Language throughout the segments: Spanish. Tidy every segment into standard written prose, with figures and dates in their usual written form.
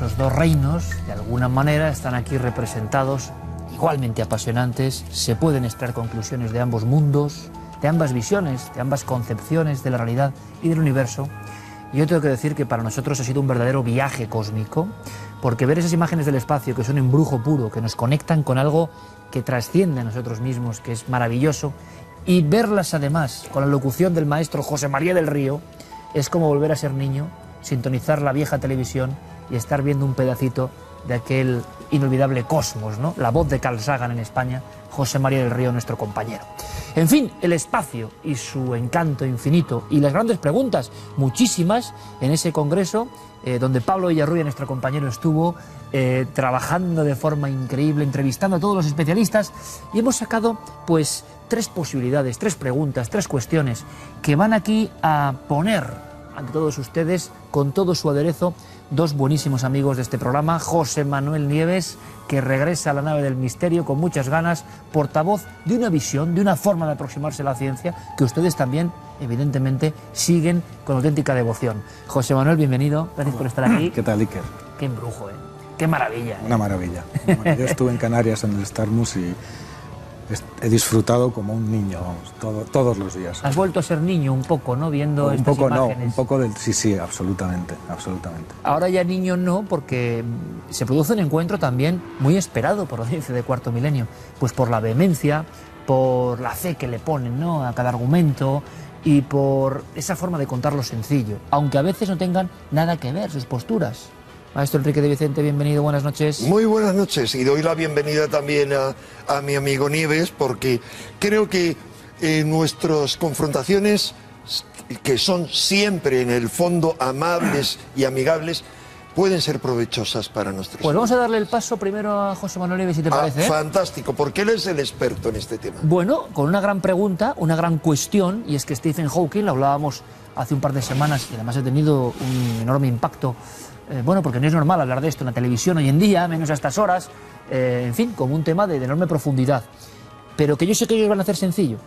esos dos reinos, de alguna manera, están aquí representados, igualmente apasionantes. Se pueden extraer conclusiones de ambos mundos, de ambas visiones, de ambas concepciones de la realidad y del universo. Y yo tengo que decir que para nosotros ha sido un verdadero viaje cósmico, porque ver esas imágenes del espacio que son embrujo puro, que nos conectan con algo que trasciende a nosotros mismos, que es maravilloso, y verlas además con la locución del maestro José María del Río, es como volver a ser niño, sintonizar la vieja televisión y estar viendo un pedacito de aquel inolvidable Cosmos, ¿no? La voz de Carl Sagan en España, José María del Río, nuestro compañero. En fin, el espacio y su encanto infinito y las grandes preguntas, muchísimas, en ese congreso, donde Pablo Villarrubia, nuestro compañero, estuvo trabajando de forma increíble, entrevistando a todos los especialistas, y hemos sacado, pues, tres posibilidades, tres preguntas, tres cuestiones que van aquí a poner ante todos ustedes, con todo su aderezo, dos buenísimos amigos de este programa: José Manuel Nieves, que regresa a la nave del misterio con muchas ganas, portavoz de una visión, de una forma de aproximarse a la ciencia, que ustedes también, evidentemente, siguen con auténtica devoción. José Manuel, bienvenido, gracias por estar aquí. ¿Qué tal, Iker? Qué embrujo, ¿eh? Qué maravilla. Una maravilla. Yo estuve en Canarias en el Starmus y he disfrutado como un niño, vamos, todos los días. Has vuelto a ser niño un poco, ¿no? Viendo un estas poco imágenes. No, un poco del... Sí, absolutamente, absolutamente. Ahora ya niño no, porque se produce un encuentro también muy esperado por la audiencia de Cuarto Milenio, pues por la vehemencia, por la fe que le ponen, ¿no?, a cada argumento, y por esa forma de contarlo sencillo, aunque a veces no tengan nada que ver sus posturas. Maestro Enrique de Vicente, bienvenido, buenas noches. Muy buenas noches, y doy la bienvenida también a mi amigo Nieves, porque creo que nuestras confrontaciones, que son siempre en el fondo amables y amigables, pueden ser provechosas para nuestros. Pues vamos a darle el paso primero a José Manuel Nieves, si te parece. Fantástico, porque él es el experto en este tema. Bueno, con una gran pregunta, una gran cuestión, y es que Stephen Hawking, lo hablábamos hace un par de semanas, y además ha tenido un enorme impacto. Bueno, porque no es normal hablar de esto en la televisión hoy en día, menos a estas horas, en fin, como un tema de enorme profundidad, pero que yo sé que ellos van a hacer sencillo.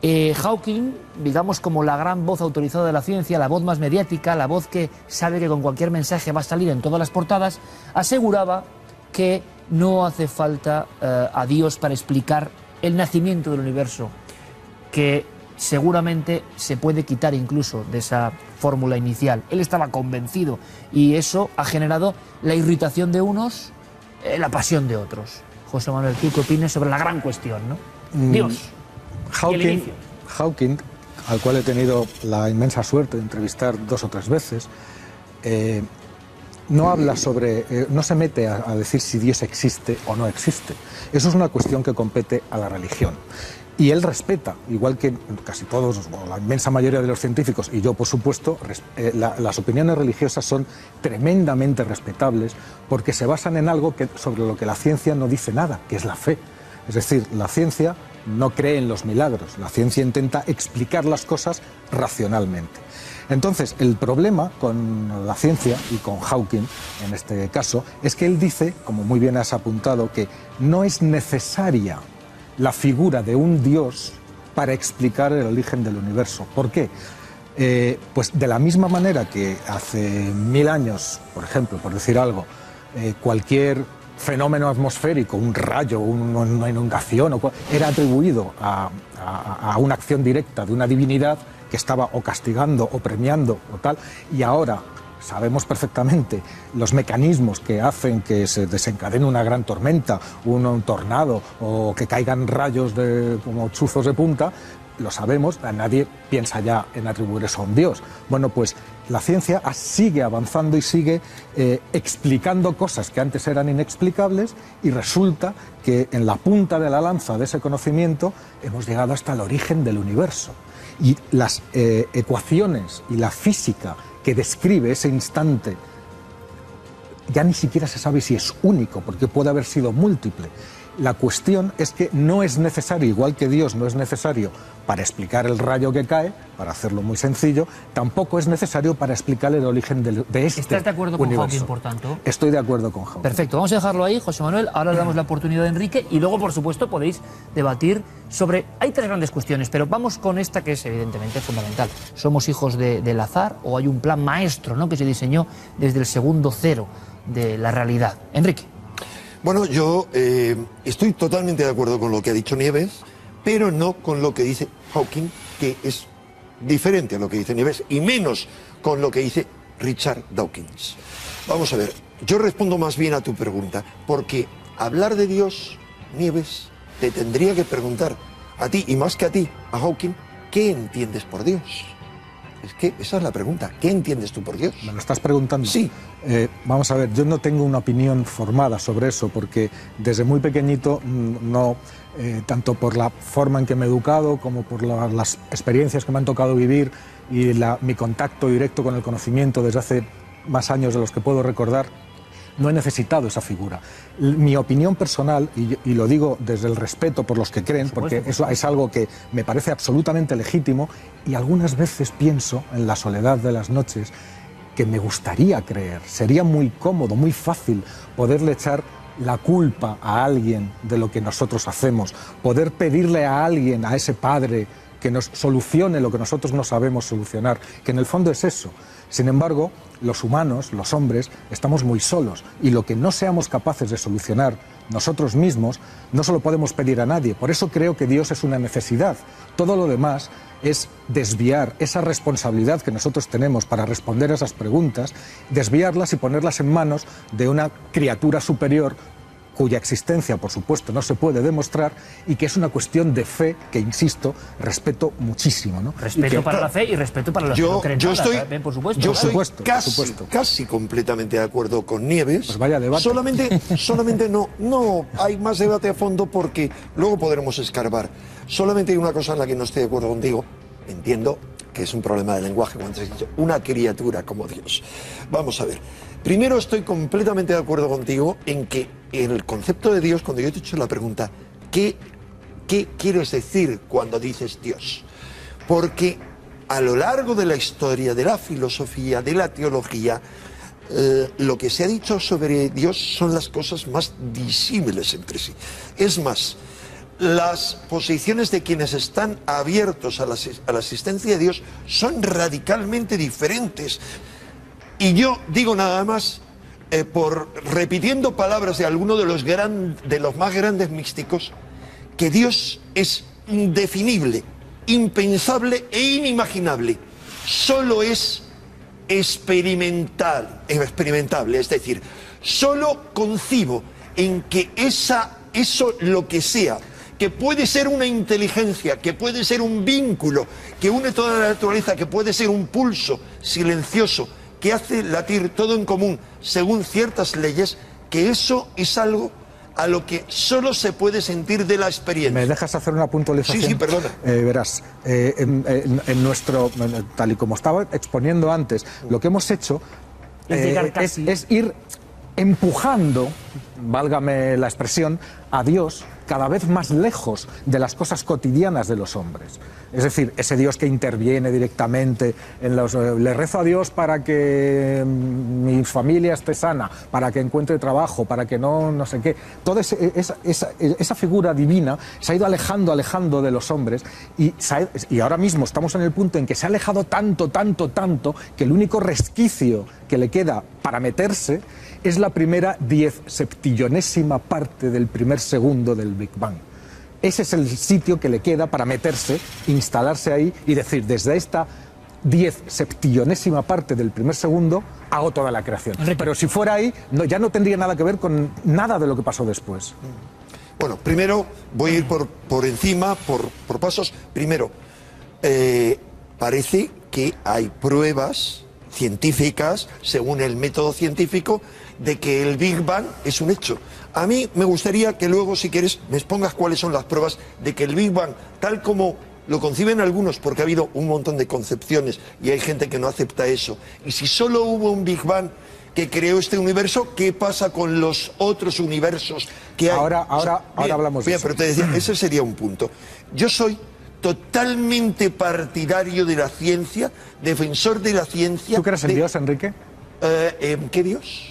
Hawking, digamos, como la gran voz autorizada de la ciencia, la voz más mediática, la voz que sabe que con cualquier mensaje va a salir en todas las portadas, aseguraba que no hace falta a Dios para explicar el nacimiento del universo, que seguramente se puede quitar incluso de esa fórmula inicial. Él estaba convencido, y eso ha generado la irritación de unos, la pasión de otros. José Manuel, ¿tú qué opinas sobre la gran cuestión, ¿no? Dios. Hawking, al cual he tenido la inmensa suerte de entrevistar 2 o 3 veces, no habla sobre, no se mete a decir si Dios existe o no existe. Eso es una cuestión que compete a la religión. Y él respeta, igual que casi todos, o la inmensa mayoría de los científicos, y yo por supuesto, las opiniones religiosas son tremendamente respetables, porque se basan en algo sobre lo que la ciencia no dice nada, que es la fe. Es decir, la ciencia no cree en los milagros, la ciencia intenta explicar las cosas racionalmente. Entonces, el problema con la ciencia, y con Hawking en este caso, es que él dice, como muy bien has apuntado, que no es necesaria la figura de un Dios para explicar el origen del universo. ¿Por qué? Pues de la misma manera que hace 1000 años, por ejemplo, por decir algo, cualquier fenómeno atmosférico, un rayo, una inundación, era atribuido a una acción directa de una divinidad que estaba o castigando o premiando o tal, y ahora sabemos perfectamente los mecanismos que hacen que se desencadene una gran tormenta, un tornado, o que caigan rayos como chuzos de punta. Lo sabemos, nadie piensa ya en atribuir eso a un Dios. Bueno, pues la ciencia sigue avanzando y sigue explicando cosas que antes eran inexplicables, y resulta que en la punta de la lanza de ese conocimiento hemos llegado hasta el origen del universo. Y las ecuaciones y la física que describe ese instante ya ni siquiera se sabe si es único, porque puede haber sido múltiple. La cuestión es que no es necesario, igual que Dios no es necesario para explicar el rayo que cae, para hacerlo muy sencillo, tampoco es necesario para explicar el origen de este universo. ¿Estás de acuerdo con Hawking, por tanto? Estoy de acuerdo con Hawking. Perfecto, vamos a dejarlo ahí, José Manuel. Ahora le damos la oportunidad a Enrique, y luego, por supuesto, podéis debatir sobre... Hay 3 grandes cuestiones, pero vamos con esta que es evidentemente fundamental. ¿Somos hijos del azar, o hay un plan maestro, ¿no?, que se diseñó desde el segundo cero? de la realidad. Enrique. Bueno, yo estoy totalmente de acuerdo con lo que ha dicho Nieves, pero no con lo que dice Hawking, que es diferente a lo que dice Nieves, y menos con lo que dice Richard Dawkins. Vamos a ver, yo respondo más bien a tu pregunta, porque hablar de Dios, Nieves, te tendría que preguntar a ti, y más que a ti, a Hawking, ¿qué entiendes por Dios? Es que esa es la pregunta, ¿qué entiendes tú por Dios? ¿Me lo estás preguntando? Sí. Vamos a ver, yo no tengo una opinión formada sobre eso, porque desde muy pequeñito, no, tanto por la forma en que me he educado, como por las experiencias que me han tocado vivir y mi contacto directo con el conocimiento desde hace más años de los que puedo recordar, no he necesitado esa figura. Mi opinión personal, y lo digo desde el respeto por los que creen, porque eso es algo que me parece absolutamente legítimo, y algunas veces pienso, en la soledad de las noches, que me gustaría creer. Sería muy cómodo, muy fácil poderle echar la culpa a alguien de lo que nosotros hacemos, poder pedirle a alguien, a ese padre, que nos solucione lo que nosotros no sabemos solucionar, que en el fondo es eso. Sin embargo, los humanos, los hombres, estamos muy solos, y lo que no seamos capaces de solucionar nosotros mismos, no se lo podemos pedir a nadie. Por eso creo que Dios es una necesidad. Todo lo demás es desviar esa responsabilidad que nosotros tenemos para responder a esas preguntas, desviarlas y ponerlas en manos de una criatura superior cuya existencia, por supuesto, no se puede demostrar, y que es una cuestión de fe que, insisto, respeto muchísimo, ¿no? Respeto para la fe y respeto para los que no creen nada, por supuesto. Yo estoy casi completamente de acuerdo con Nieves. Pues vaya debate. Solamente no hay más debate a fondo, porque luego podremos escarbar. Solamente hay una cosa en la que no estoy de acuerdo contigo. Entiendo que es un problema de lenguaje cuando has dicho una criatura como Dios. Vamos a ver. Primero, estoy completamente de acuerdo contigo en que el concepto de Dios, cuando yo te he hecho la pregunta, ¿qué quieres decir cuando dices Dios? Porque a lo largo de la historia, de la filosofía, de la teología, lo que se ha dicho sobre Dios son las cosas más disímiles entre sí. Es más, las posiciones de quienes están abiertos a la existencia de Dios son radicalmente diferentes. Y yo digo nada más, repitiendo palabras de alguno de los más grandes místicos, que Dios es indefinible, impensable e inimaginable. Solo es experimentable, es decir, solo concibo en que eso lo que sea, que puede ser una inteligencia, que puede ser un vínculo, que une toda la naturaleza, que puede ser un pulso silencioso, que hace latir todo en común según ciertas leyes, que eso es algo a lo que solo se puede sentir de la experiencia. ¿Me dejas hacer una puntualización? Sí, perdona. Verás, en nuestro, tal y como estaba exponiendo antes, lo que hemos hecho es ir empujando, válgame la expresión, a Dios cada vez más lejos de las cosas cotidianas de los hombres. Es decir, ese Dios que interviene directamente en le rezo a Dios para que mi familia esté sana, para que encuentre trabajo, para que no sé qué. Toda esa figura divina se ha ido alejando de los hombres, y ahora mismo estamos en el punto en que se ha alejado tanto, que el único resquicio que le queda para meterse es la primera 10/70ª parte del primer segundo del Big Bang. Ese es el sitio que le queda para meterse, instalarse ahí y decir, desde esta 10/70ª parte del primer segundo hago toda la creación. Pero si fuera ahí, ya no tendría nada que ver con nada de lo que pasó después. Bueno, primero voy a ir por encima, por pasos. Primero, parece que hay pruebas científicas, según el método científico, de que el Big Bang es un hecho. A mí me gustaría que luego, si quieres, me expongas cuáles son las pruebas de que el Big Bang, tal como lo conciben algunos, porque ha habido un montón de concepciones y hay gente que no acepta eso, y si solo hubo un Big Bang que creó este universo, ¿qué pasa con los otros universos que hay? Ahora hablamos de eso. Pero te decía, ese sería un punto. Yo soy totalmente partidario de la ciencia, defensor de la ciencia. ¿Tú crees en Dios, Enrique? ¿Qué Dios?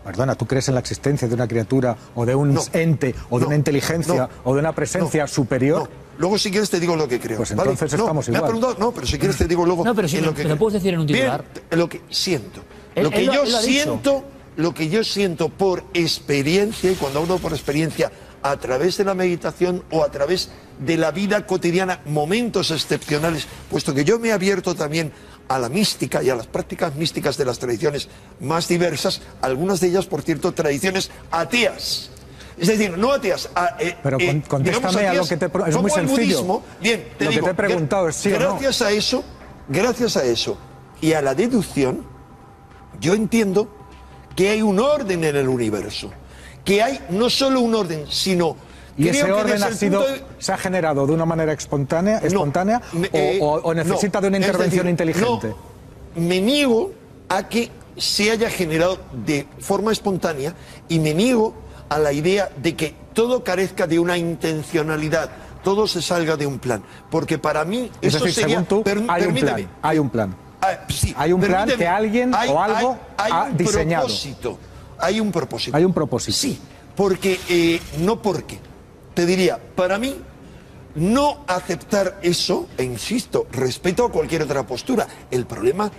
Perdona, ¿tú crees en la existencia de una criatura o de un ente o de una inteligencia o de una presencia superior? No. Luego, si quieres, te digo lo que creo. Pues entonces estamos igual. Me ha preguntado, pero si quieres te digo luego. No, pero si lo puedes decir en un titular. Bien, lo que siento. Él Lo que lo yo ha siento lo que yo siento por experiencia, y cuando hablo por experiencia, a través de la meditación o a través de la vida cotidiana, momentos excepcionales, puesto que yo me he abierto también a la mística y a las prácticas místicas de las tradiciones más diversas, algunas de ellas, por cierto, tradiciones ateas. Es decir, no ateas. Pero contéstame ateas, a lo que te es muy sencillo. Budismo. Bien, lo que te he preguntado es sí o no. Gracias a eso y a la deducción, yo entiendo que hay un orden en el universo. Que hay no solo un orden, sino... ¿Y ese orden se ha generado de una manera espontánea o necesita de una intervención inteligente? No, me niego a que se haya generado de forma espontánea y me niego a la idea de que todo carezca de una intencionalidad, todo se salga de un plan. Porque para mí esto sería... Según tú, hay un plan. Sí, hay un plan que alguien o algo ha diseñado. Hay un propósito. Hay un propósito. Sí, porque, no porque. Te diría, para mí, no aceptar eso, e insisto, respeto a cualquier otra postura. El problema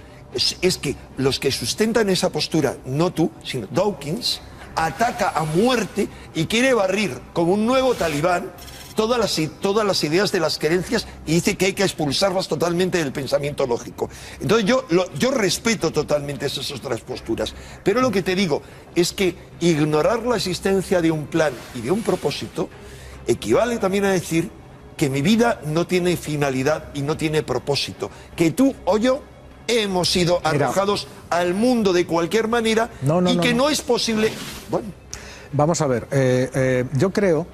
es que los que sustentan esa postura, no tú, sino Dawkins, ataca a muerte y quiere barrir como un nuevo talibán todas las ideas de las creencias y dice que hay que expulsarlas totalmente del pensamiento lógico. Entonces yo respeto totalmente esas otras posturas, pero lo que te digo es que ignorar la existencia de un plan y de un propósito equivale también a decir que mi vida no tiene finalidad y no tiene propósito, que tú o yo hemos sido arrojados al mundo de cualquier manera y que no es posible... Bueno, vamos a ver, yo creo...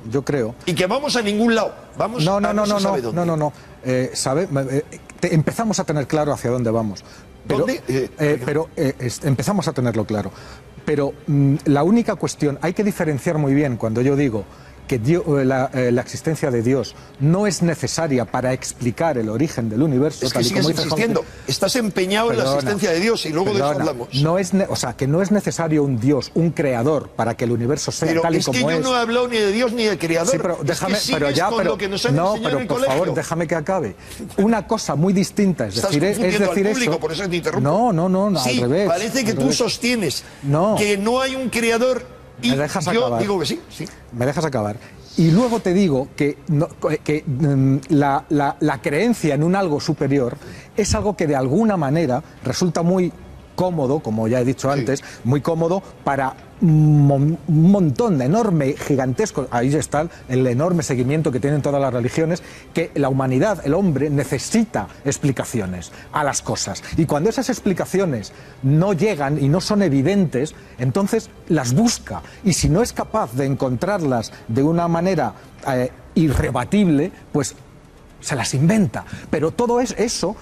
Y que vamos a ningún lado. Vamos empezamos a tener claro hacia dónde vamos. Pero, empezamos a tenerlo claro. Pero la única cuestión, hay que diferenciar muy bien cuando yo digo que la existencia de Dios no es necesaria para explicar el origen del universo. Es que sigues insistiendo, estás empeñado en la existencia de Dios y luego de eso hablamos. O sea, que no es necesario un Dios, un creador, para que el universo sea tal y como es. Pero es que yo no he hablado ni de Dios ni de creador. Sí, pero déjame, por favor, déjame que acabe. Una cosa muy distinta, es decir eso. Por eso te interrumpo. No, sí, al revés. Parece que tú sostienes que no hay un creador. Y ¿me dejas yo acabar? Digo que sí. Me dejas acabar. Y luego te digo que la creencia en un algo superior es algo que de alguna manera resulta muy cómodo, como ya he dicho antes, muy cómodo para un montón de enorme, gigantesco, ahí está el enorme seguimiento que tienen todas las religiones, que la humanidad, el hombre, necesita explicaciones a las cosas. Y cuando esas explicaciones no llegan y no son evidentes, entonces las busca. Y si no es capaz de encontrarlas de una manera irrebatible, pues se las inventa. Pero todo eso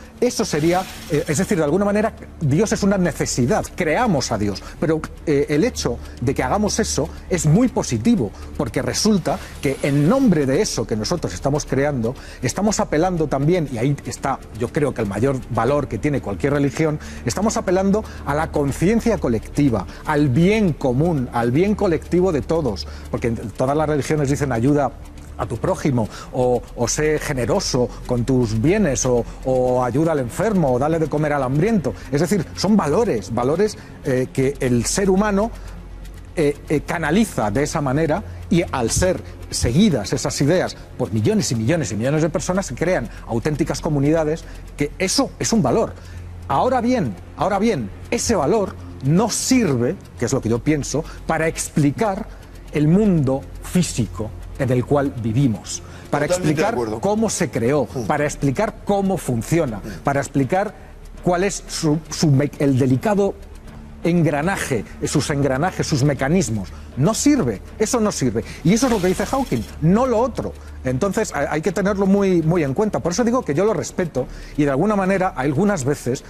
sería, es decir, de alguna manera Dios es una necesidad, creamos a Dios, pero el hecho de que hagamos eso es muy positivo, porque resulta que en nombre de eso que nosotros estamos creando, estamos apelando también, y ahí está yo creo que el mayor valor que tiene cualquier religión, estamos apelando a la conciencia colectiva, al bien común, al bien colectivo de todos, porque todas las religiones dicen ayuda a tu prójimo, o sé generoso con tus bienes, o ayuda al enfermo, o dale de comer al hambriento. Es decir, son valores que el ser humano canaliza de esa manera, y al ser seguidas esas ideas por millones y millones y millones de personas, se crean auténticas comunidades, que eso es un valor. Ahora bien, ese valor no sirve, que es lo que yo pienso, para explicar el mundo físico en el cual vivimos, para explicar cómo se creó, para explicar cómo funciona, para explicar cuál es el delicado engranaje, sus mecanismos. No sirve, eso no sirve. Y eso es lo que dice Hawking, no lo otro. Entonces hay que tenerlo muy, muy en cuenta. Por eso digo que yo lo respeto, y de alguna manera, algunas veces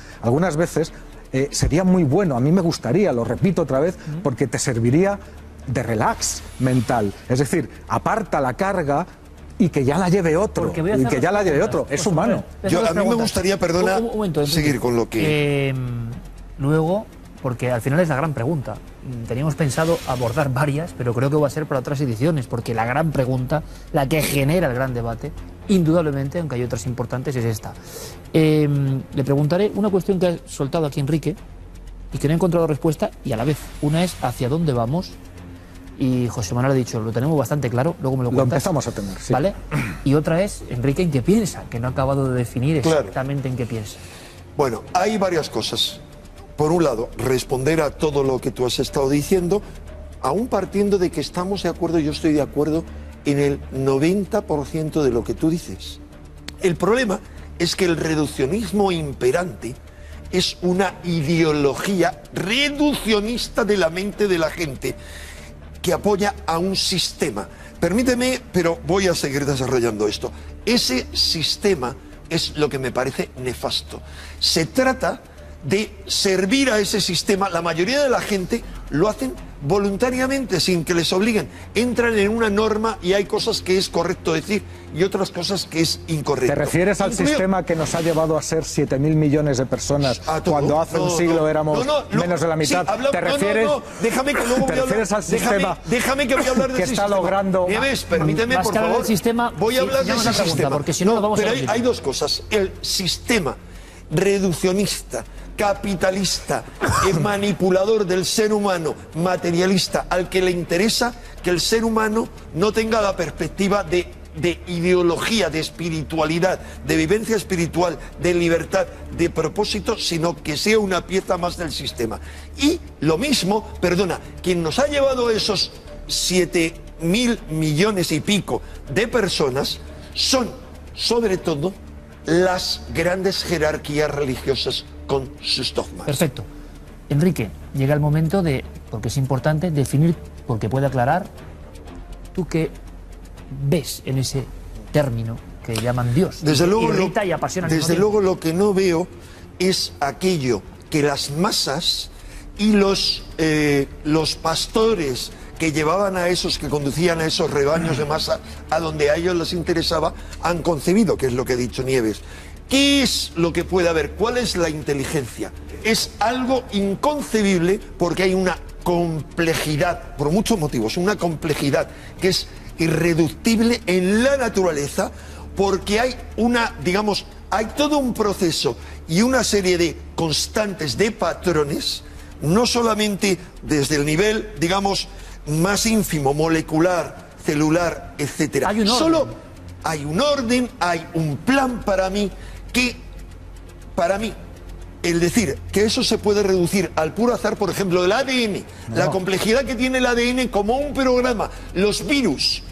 sería muy bueno, a mí me gustaría, lo repito otra vez, porque te serviría de relax mental, es decir, aparta la carga y que ya la lleve otro, es humano. A mí me gustaría, perdona, seguir con lo que... Luego, porque al final es la gran pregunta, teníamos pensado abordar varias, pero creo que va a ser para otras ediciones, porque la gran pregunta, la que genera el gran debate, indudablemente, aunque hay otras importantes, es esta. Le preguntaré una cuestión que ha soltado aquí Enrique, y que no he encontrado respuesta, y a la vez, una es hacia dónde vamos, y José Manuel ha dicho, lo tenemos bastante claro, luego me lo cuentas. Lo empezamos a tener, sí. ¿Vale? Y otra es, Enrique, ¿en qué piensa? Que no ha acabado de definir exactamente en qué piensa. Bueno, hay varias cosas. Por un lado, responder a todo lo que tú has estado diciendo, aún partiendo de que estamos de acuerdo, yo estoy de acuerdo en el 90% de lo que tú dices. El problema es que el reduccionismo imperante es una ideología reduccionista de la mente de la gente que apoya a un sistema. Permíteme, pero voy a seguir desarrollando esto. Ese sistema es lo que me parece nefasto. Se trata de servir a ese sistema. La mayoría de la gente lo hacen voluntariamente, sin que les obliguen. Entran en una norma y hay cosas que es correcto decir y otras cosas que es incorrecto. ¿Te refieres al sistema que nos ha llevado a ser 7.000 millones de personas cuando hace un siglo éramos menos de la mitad? Sí, ¿Te refieres, déjame que luego ¿te refieres al sistema déjame que voy a hablar del que sistema. está logrando... Nieves, permíteme, por favor. Del sistema, voy a hablar de ese sistema. Porque si no, vamos pero a hay dos cosas. El sistema reduccionista, capitalista, manipulador del ser humano, materialista, al que le interesa que el ser humano no tenga la perspectiva de ideología, de espiritualidad, de vivencia espiritual, de libertad, de propósito, sino que sea una pieza más del sistema. Y lo mismo, quien nos ha llevado esos 7.000 millones y pico de personas son, sobre todo, las grandes jerarquías religiosas con sus dogmas. Perfecto. Enrique, llega el momento de, porque es importante, definir, porque puede aclarar, tú qué ves en ese término que llaman Dios. Desde luego, irrita y apasiona. Desde luego lo que no veo es aquello que las masas y los pastores que llevaban a esos, que conducían a esos rebaños de masa a donde a ellos les interesaba, han concebido, que es lo que ha dicho Nieves. ¿Qué es lo que puede haber? ¿Cuál es la inteligencia? Es algo inconcebible porque hay una complejidad, por muchos motivos, una complejidad que es irreductible en la naturaleza, porque hay hay todo un proceso y una serie de constantes, de patrones, no solamente desde el nivel, más ínfimo, molecular, celular, etc. Solo hay un orden, hay un plan para mí, el decir que eso se puede reducir al puro azar, por ejemplo, el ADN, la complejidad que tiene el ADN como un programa, los virus.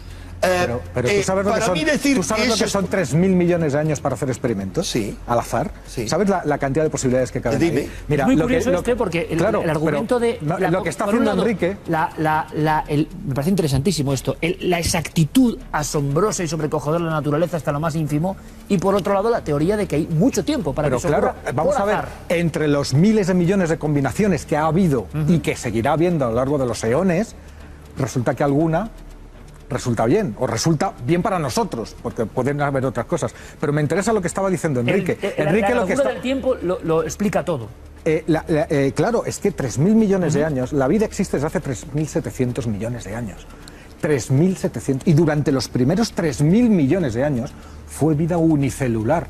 Pero tú sabes lo que son, ¿tú sabes lo que son 3.000 millones de años para hacer experimentos? Sí. Al azar. Sí. ¿Sabes la cantidad de posibilidades que caben ahí? Mira, es muy curioso porque el argumento lo que está haciendo Enrique... me parece interesantísimo esto. La exactitud asombrosa y sobrecogedora de la naturaleza hasta lo más ínfimo, y por otro lado la teoría de que hay mucho tiempo para que eso ocurra. Vamos a ver, entre los miles de millones de combinaciones que ha habido y que seguirá habiendo a lo largo de los eones, resulta que alguna resulta bien, o resulta bien para nosotros, porque pueden haber otras cosas. Pero me interesa lo que estaba diciendo Enrique. La locura del tiempo lo explica todo. Claro, es que 3.000 millones de años, la vida existe desde hace 3.700 millones de años. 3.700. Y durante los primeros 3.000 millones de años fue vida unicelular.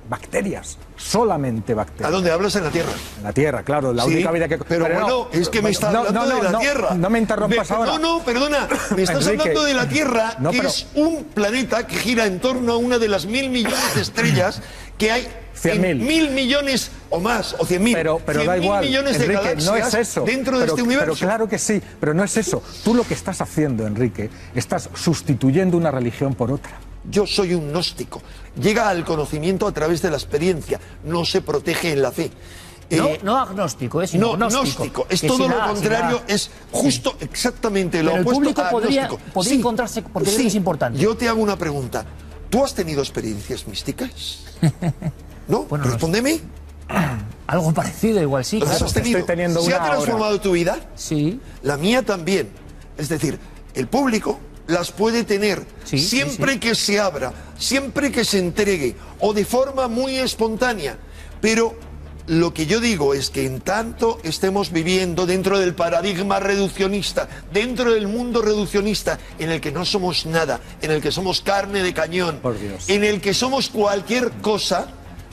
Bacterias, solamente bacterias. ¿A dónde hablas? En la Tierra. En la Tierra, claro, la única vida que... Pero bueno, es que me estás hablando de la Tierra. No me interrumpas ahora. Perdona. Me estás hablando de la Tierra, que es un planeta que gira en torno a una de las 1.000 millones de estrellas que hay 1.000 millones o más, o 100.000. Pero da igual, millones Enrique, de galaxias no es eso. Dentro de este universo. Pero claro que sí, pero no es eso. Tú lo que estás haciendo, Enrique, estás sustituyendo una religión por otra. Yo soy un gnóstico. Llega al conocimiento a través de la experiencia. No se protege en la fe. No agnóstico, es gnóstico. Es todo lo contrario, es justo exactamente lo opuesto. El público a podría gnóstico. encontrarse, porque es importante. Yo te hago una pregunta. ¿Tú has tenido experiencias místicas? ¿No? Bueno, respóndeme. Algo parecido, igual sí. Claro. Claro. Estoy teniendo ¿Se ha transformado tu vida? Sí. La mía también. Es decir, el público las puede tener siempre que se abra, siempre que se entregue o de forma muy espontánea. Pero lo que yo digo es que en tanto estemos viviendo dentro del paradigma reduccionista, dentro del mundo reduccionista en el que no somos nada, en el que somos carne de cañón, Por Dios. en el que somos cualquier cosa,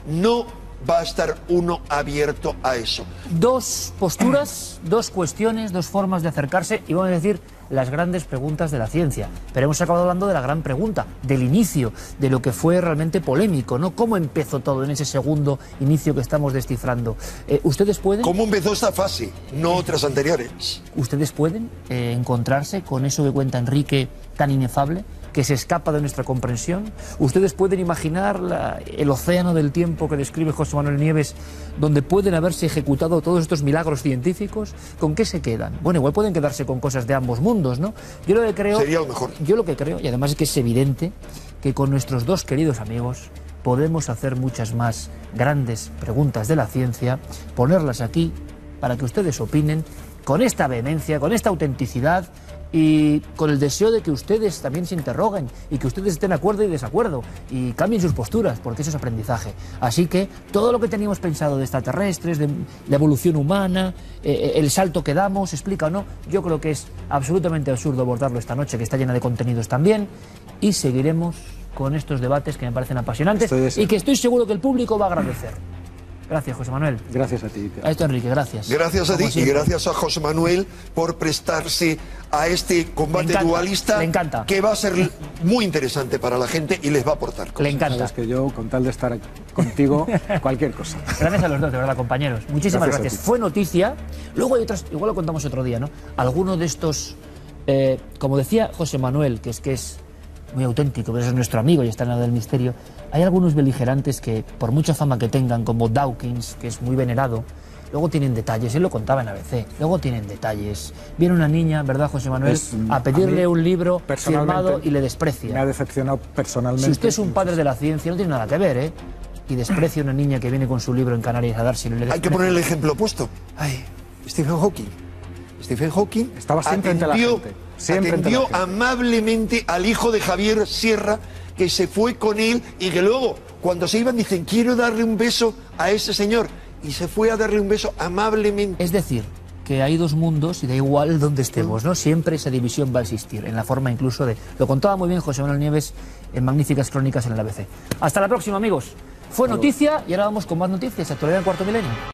no va a estar uno abierto a eso. Dos posturas, dos cuestiones, dos formas de acercarse y vamos a decir las grandes preguntas de la ciencia. Pero hemos acabado hablando de la gran pregunta, del inicio, de lo que fue realmente polémico, ¿no? ¿Cómo empezó todo en ese segundo inicio que estamos descifrando? ¿Ustedes pueden? ¿Cómo empezó esta fase? No otras anteriores. ¿Ustedes pueden encontrarse con eso que cuenta Enrique tan inefable, que se escapa de nuestra comprensión? ¿Ustedes pueden imaginar el océano del tiempo que describe José Manuel Nieves, donde pueden haberse ejecutado todos estos milagros científicos? ¿Con qué se quedan? Bueno, igual pueden quedarse con cosas de ambos mundos, ¿no? Yo lo que creo... Sería lo mejor. Yo lo que creo, y además es que es evidente, que con nuestros dos queridos amigos podemos hacer muchas más grandes preguntas de la ciencia, ponerlas aquí para que ustedes opinen con esta vehemencia, con esta autenticidad, y con el deseo de que ustedes también se interroguen y que ustedes estén de acuerdo y desacuerdo y cambien sus posturas, porque eso es aprendizaje. Así que todo lo que teníamos pensado de extraterrestres, de la evolución humana, el salto que damos, explica o no, yo creo que es absolutamente absurdo abordarlo esta noche, que está llena de contenidos también, y seguiremos con estos debates que me parecen apasionantes y que estoy seguro que el público va a agradecer. Gracias, José Manuel. Gracias a ti. A esto, Enrique, gracias. Gracias a ti y gracias a José Manuel por prestarse a este combate dualista. Le encanta. Que va a ser muy interesante para la gente y les va a aportar cosas. Le encanta. Sabes que yo, con tal de estar contigo, cualquier cosa. Gracias a los dos, de verdad, compañeros. Muchísimas gracias. Fue noticia. Luego hay otras, igual lo contamos otro día, ¿no? Alguno de estos, como decía José Manuel, que es muy auténtico, pero es nuestro amigo y está en la del misterio. Hay algunos beligerantes que, por mucha fama que tengan, como Dawkins, que es muy venerado, luego tienen detalles. Él lo contaba en ABC. Luego tienen detalles. Viene una niña, ¿verdad, José Manuel?, a pedirle un libro firmado y le desprecia. Me ha decepcionado personalmente. Si usted es un padre de la ciencia, no tiene nada que ver, ¿eh? Y desprecia a una niña que viene con su libro en Canarias a dárselo. Hay que poner el ejemplo opuesto. Ay, Stephen Hawking. Stephen Hawking estaba siempre entre la gente. Atendió amablemente al hijo de Javier Sierra, que se fue con él y que luego, cuando se iban, dicen, quiero darle un beso a ese señor. Y se fue a darle un beso amablemente. Es decir, que hay dos mundos y da igual donde estemos, ¿no? Siempre esa división va a existir, en la forma incluso de... Lo contaba muy bien José Manuel Nieves en magníficas crónicas en el ABC. Hasta la próxima, amigos. Fue noticia y ahora vamos con más noticias. Actualidad en Cuarto Milenio.